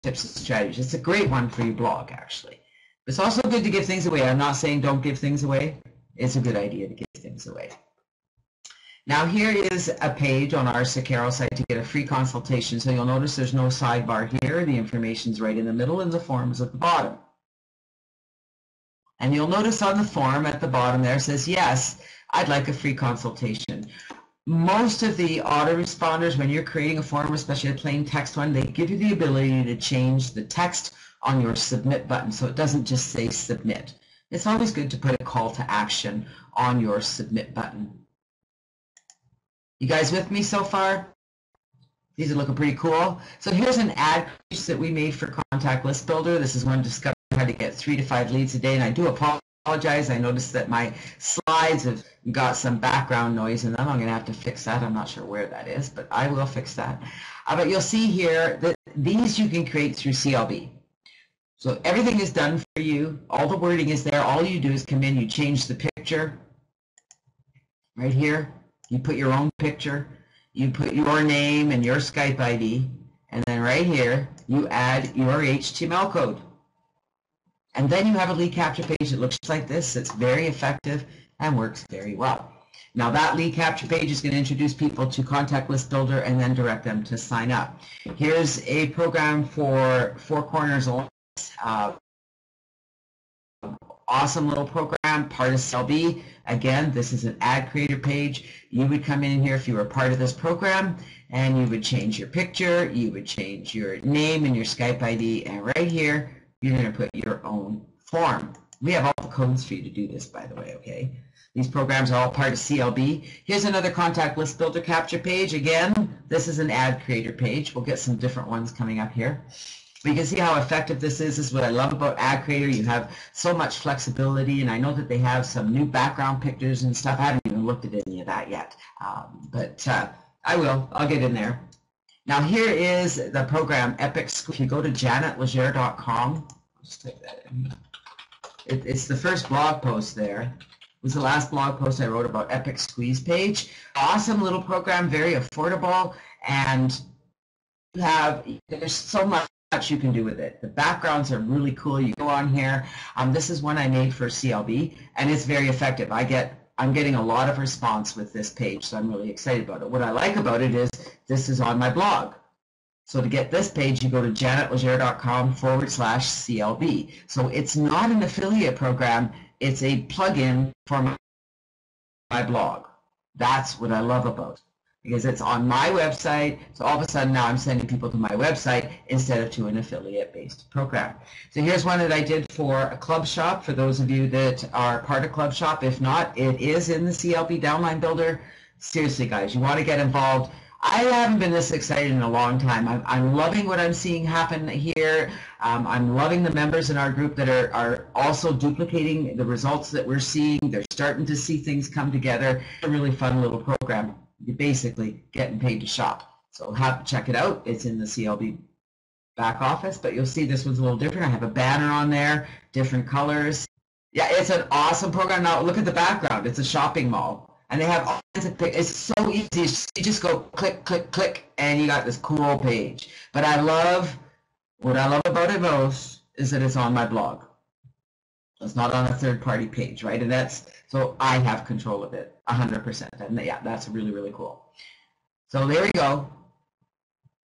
and strategies. It's a great one for your blog, actually. It's also good to give things away. I'm not saying don't give things away. It's a good idea to give things away. Now here is a page on our Sakaro site to get a free consultation. So you'll notice there's no sidebar here. The information's right in the middle and the form is at the bottom. And you'll notice on the form at the bottom there says, yes, I'd like a free consultation. Most of the autoresponders, when you're creating a form, especially a plain text one, they give you the ability to change the text on your submit button so it doesn't just say submit. It's always good to put a call to action on your submit button. You guys with me so far? These are looking pretty cool. So here's an ad page that we made for Contact List Builder. This is one to discover how to get 3 to 5 leads a day, and I do apologize. I noticed that my slides have got some background noise in them. I'm going to have to fix that. I'm not sure where that is, but I will fix that. But you'll see here that these you can create through CLB. So everything is done for you. All the wording is there. All you do is come in, you change the picture. Right here, you put your own picture. You put your name and your Skype ID. And then right here, you add your HTML code. And then you have a lead capture page that looks like this. It's very effective and works very well. Now that lead capture page is going to introduce people to Contact List Builder and then direct them to sign up. Here's a program for Four Corners Alliance. Awesome little program, part of CLB. Again, this is an ad creator page. You would come in here if you were part of this program and you would change your picture, you would change your name and your Skype ID, and right here you're going to put your own form. We have all the codes for you to do this, by the way, okay? These programs are all part of CLB. Here's another Contact List Builder capture page. Again, this is an ad creator page. We'll get some different ones coming up here. But you can see how effective this is. This is what I love about Ad Creator. You have so much flexibility, and I know that they have some new background pictures and stuff. I haven't even looked at any of that yet, but I will. I'll get in there. Now here is the program Epic Squeeze. If you go to janetlegere.com, let's type that in. It's the first blog post there. It was the last blog post I wrote about Epic Squeeze page. Awesome little program, very affordable, and there's so much you can do with it. The backgrounds are really cool. You go on here. This is one I made for CLB, and it's very effective. I'm getting a lot of response with this page, so I'm really excited about it. What I like about it is this is on my blog. So to get this page, you go to janetlegere.com/CLB. So it's not an affiliate program. It's a plugin for my blog. That's what I love about it, because it's on my website, so all of a sudden now I'm sending people to my website instead of to an affiliate-based program. So here's one that I did for a club shop, for those of you that are part of club shop. If not, it is in the CLB Downline Builder. Seriously, guys, you want to get involved. I haven't been this excited in a long time. I'm loving what I'm seeing happen here. I'm loving the members in our group that are also duplicating the results that we're seeing. They're starting to see things come together. It's a really fun little program. You're basically getting paid to shop. So check it out. It's in the CLB back office, but you'll see this one's a little different. I have a banner on there, different colors. Yeah, it's an awesome program. Now look at the background. It's a shopping mall. And they have all kinds of pictures. It's so easy. You just go click, click, click, and you got this cool page. But what I love about it most is that it's on my blog. It's not on a third-party page, right? And so I have control of it 100%. And yeah, that's really, really cool. So there we go.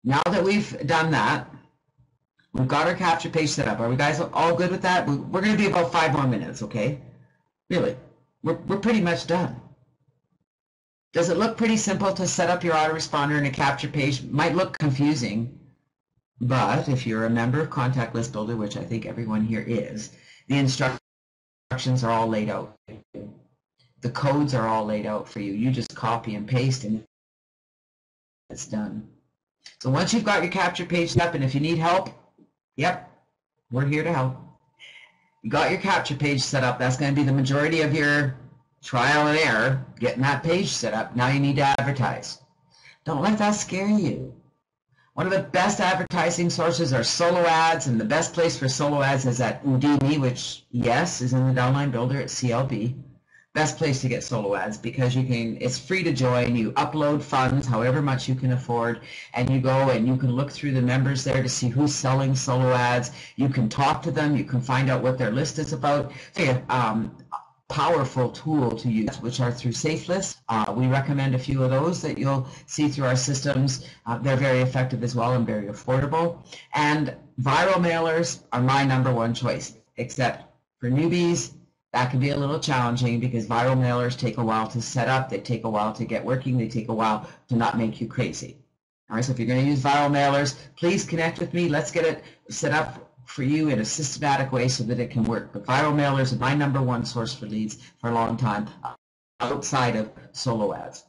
Now that we've done that, we've got our capture page set up. Are we guys all good with that? We're going to be about 5 more minutes, okay? Really, we're pretty much done. Does it look pretty simple to set up your autoresponder in a capture page? Might look confusing, but if you're a member of Contact List Builder, which I think everyone here is, the instructions are all laid out. The codes are all laid out for you. You just copy and paste and it's done. So once you've got your capture page set up, and if you need help, yep, we're here to help. You got your capture page set up. That's going to be the majority of your trial and error, getting that page set up. Now you need to advertise. Don't let that scare you. One of the best advertising sources are solo ads, and the best place for solo ads is at Udemy, which, yes, is in the downline builder at CLB. Best place to get solo ads because it's free to join. You upload funds, however much you can afford, and you go and you can look through the members there to see who's selling solo ads. You can talk to them. You can find out what their list is about. Powerful tool to use, which are through SafeList. We recommend a few of those that you'll see through our systems. They're very effective as well and very affordable. And viral mailers are my #1 choice, except for newbies. That can be a little challenging because viral mailers take a while to set up, they take a while to get working, they take a while to not make you crazy. All right, so if you're going to use viral mailers, please connect with me. Let's get it set up for you in a systematic way so that it can work. But viral mailers are my #1 source for leads for a long time outside of solo ads.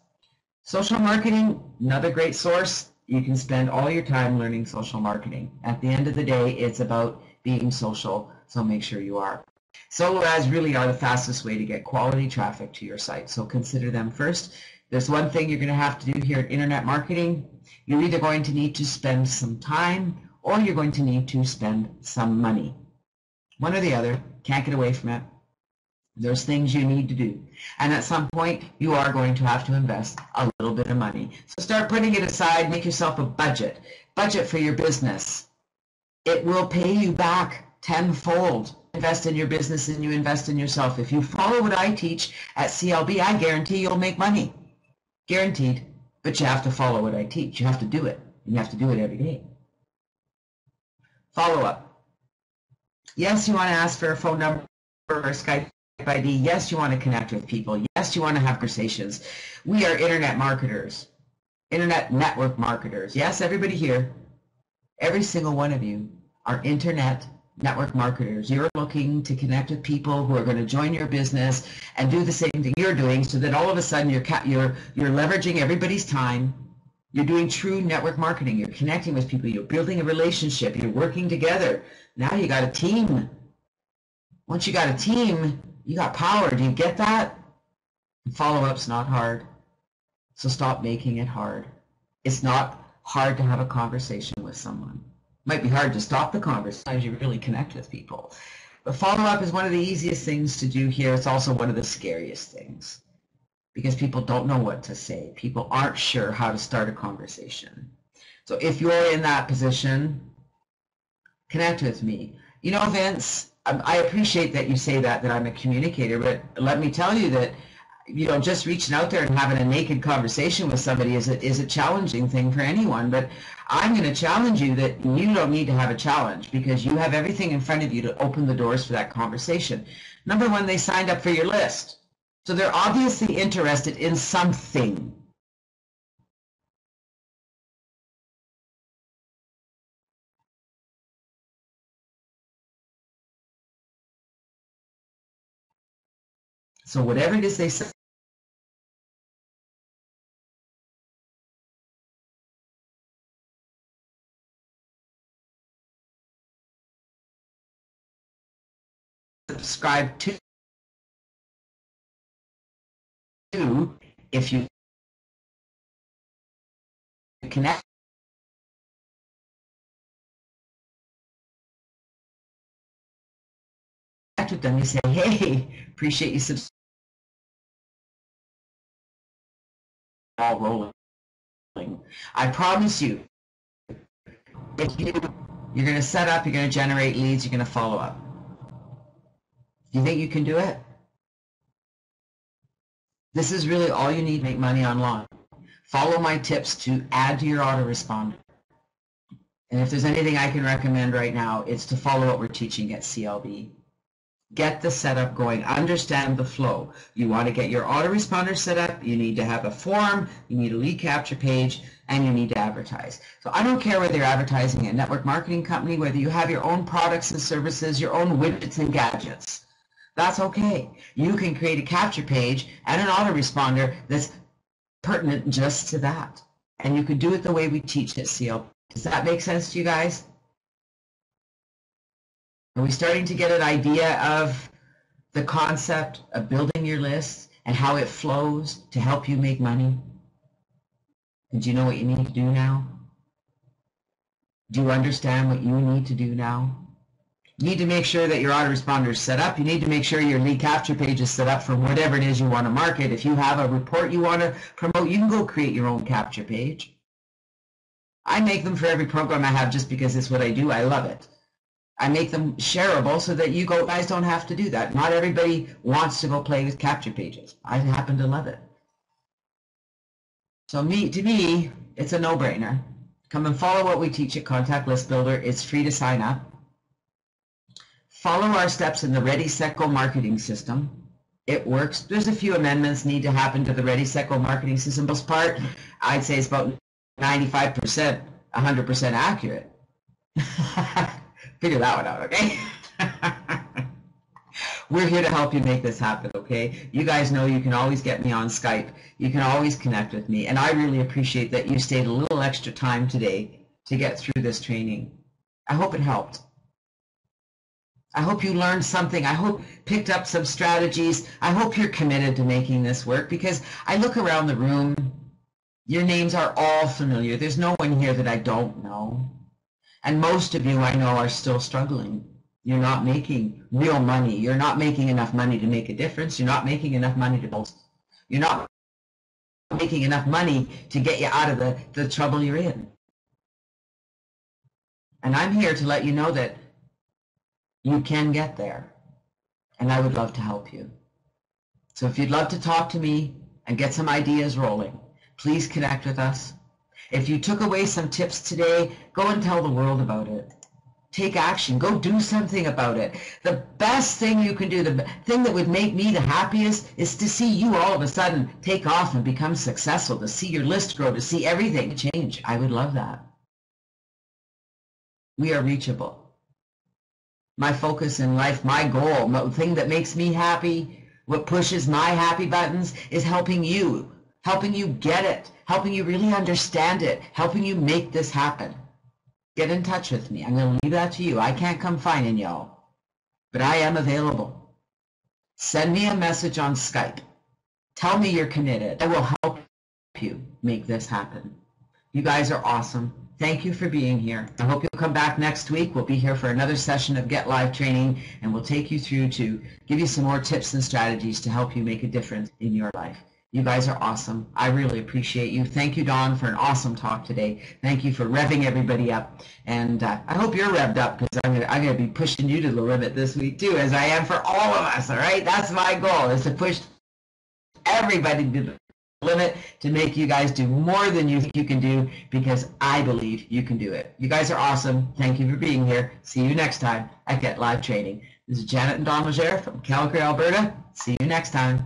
Social marketing, another great source. You can spend all your time learning social marketing. At the end of the day, it's about being social, so make sure you are. Solo ads really are the fastest way to get quality traffic to your site, so consider them first. There's one thing you're going to have to do here at Internet Marketing. You're either going to need to spend some time or you're going to need to spend some money. One or the other, can't get away from it. There's things you need to do. And at some point, you are going to have to invest a little bit of money. So start putting it aside, make yourself a budget. Budget for your business. It will pay you back tenfold. Invest in your business and you invest in yourself. If you follow what I teach at CLB, I guarantee you'll make money. Guaranteed. But you have to follow what I teach. You have to do it. And you have to do it every day. Follow up. Yes, you want to ask for a phone number or a Skype ID. Yes, you want to connect with people. Yes, you want to have conversations. We are internet marketers, internet network marketers. Yes, everybody here, every single one of you are internet network marketers. You're looking to connect with people who are going to join your business and do the same thing you're doing so that all of a sudden you're leveraging everybody's time. You're doing true network marketing. You're connecting with people. You're building a relationship. You're working together. Now you got a team. Once you got a team, you got power. Do you get that? Follow-up's not hard. So stop making it hard. It's not hard to have a conversation with someone. It might be hard to stop the conversation as you really connect with people. But follow-up is one of the easiest things to do here. It's also one of the scariest things because people don't know what to say. People aren't sure how to start a conversation. So if you're in that position, connect with me. You know, Vince, I appreciate that you say that I'm a communicator, but let me tell you that, you know, just reaching out there and having a naked conversation with somebody is a challenging thing for anyone. But I'm going to challenge you that you don't need to have a challenge because you have everything in front of you to open the doors for that conversation. Number one, they signed up for your list. So they're obviously interested in something. So whatever it is they say, subscribe to if you connect with them, you say, hey, appreciate you subscribing, all rolling. I promise you, if you're going to set up, you're going to generate leads, you're going to follow up. Do you think you can do it? This is really all you need to make money online. Follow my tips to add to your autoresponder. And if there's anything I can recommend right now, it's to follow what we're teaching at CLB. Get the setup going. Understand the flow. You want to get your autoresponder set up. You need to have a form. You need a lead capture page, and you need to advertise. So I don't care whether you're advertising a network marketing company, whether you have your own products and services, your own widgets and gadgets. That's okay. You can create a capture page and an autoresponder that's pertinent just to that. And you can do it the way we teach at CL. Does that make sense to you guys? Are we starting to get an idea of the concept of building your list and how it flows to help you make money? And do you know what you need to do now? Do you understand what you need to do now? You need to make sure that your autoresponder is set up. You need to make sure your lead capture page is set up for whatever it is you want to market. If you have a report you want to promote, you can go create your own capture page. I make them for every program I have just because it's what I do. I love it. I make them shareable so that you guys don't have to do that. Not everybody wants to go play with capture pages. I happen to love it. So to me, it's a no-brainer. Come and follow what we teach at Contact List Builder. It's free to sign up. Follow our steps in the Ready, Set, Go marketing system. It works. There's a few amendments need to happen to the Ready, Set, Go marketing system. Most part, I'd say it's about 95%, 100% accurate. Figure that one out, okay? We're here to help you make this happen, okay? You guys know you can always get me on Skype. You can always connect with me. And I really appreciate that you stayed a little extra time today to get through this training. I hope it helped. I hope you learned something. I hope picked up some strategies. I hope you're committed to making this work, because I look around the room. Your names are all familiar. There's no one here that I don't know. And most of you I know are still struggling. You're not making real money. You're not making enough money to make a difference. You're not making enough money to build. You're not making enough money to get you out of the trouble you're in. And I'm here to let you know that you can get there. And I would love to help you. So if you'd love to talk to me and get some ideas rolling, please connect with us. If you took away some tips today, go and tell the world about it. Take action. Go do something about it. The best thing you can do, the thing that would make me the happiest, is to see you all of a sudden take off and become successful, to see your list grow, to see everything change. I would love that. We are reachable. My focus in life, my goal, the thing that makes me happy, what pushes my happy buttons, is helping you get it, helping you really understand it, helping you make this happen. Get in touch with me. I'm going to leave that to you. I can't come finding y'all, but I am available. Send me a message on Skype. Tell me you're committed. I will help you make this happen. You guys are awesome. Thank you for being here. I hope you'll come back next week. We'll be here for another session of Get Live training, and we'll take you through to give you some more tips and strategies to help you make a difference in your life. You guys are awesome. I really appreciate you. Thank you, Dawn, for an awesome talk today. Thank you for revving everybody up. And I hope you're revved up, because I'm gonna be pushing you to the limit this week too, as I am for all of us, all right? That's my goal, is to push everybody to the limit, to make you guys do more than you think you can do, because I believe you can do it. You guys are awesome. Thank you for being here. See you next time at Get Live Training. This is Janet and Don Legere from Calgary, Alberta. See you next time.